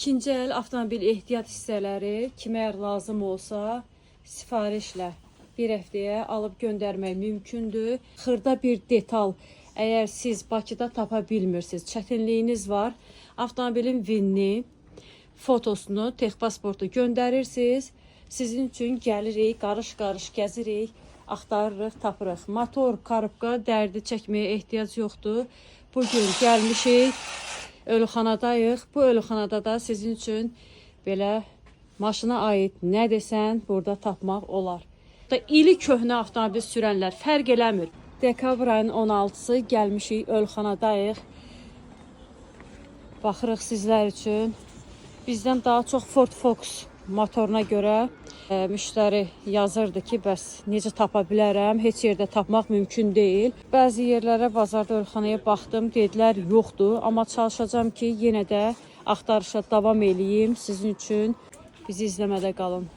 İkinci əl avtomobil ehtiyat hissələri kimə əgər lazım olsa sifarişlə bir həftəyə alıb göndərmək mümkündür. Xırda bir detal, əgər siz Bakıda tapa bilmirsiniz, çətinliyiniz var, avtomobilin vinini, fotosunu, texpasportu göndərirsiniz. Sizin üçün gəlirik, qarış-qarış gəzirik, axtarırıq, tapırıq. Motor, karobka, dərdi çəkməyə ehtiyac yoxdur. Bugün gəlmişik, ölüxanadayıq. Bu ölüxanada da sizin üçün belə maşına aid nə desən burada tapmaq olar. İli köhnə avtomobil sürənlər fərq eləmir. Dekabr ayının 16-sı gəlmişik, ölüxanadayıq. Baxırıq sizlər üçün. Bizdən daha çox Ford Focus motoruna görə müştəri yazırdı ki, bəs necə tapa bilərəm? Heç yerdə tapmaq mümkün deyil. Bəzi yerlərə, bazarda, ölxanaya baxdım, dedilər yoxdur. Amma çalışacağım ki, yenə də axtarışa davam eləyim sizin üçün. Bizi izləmədə qalın.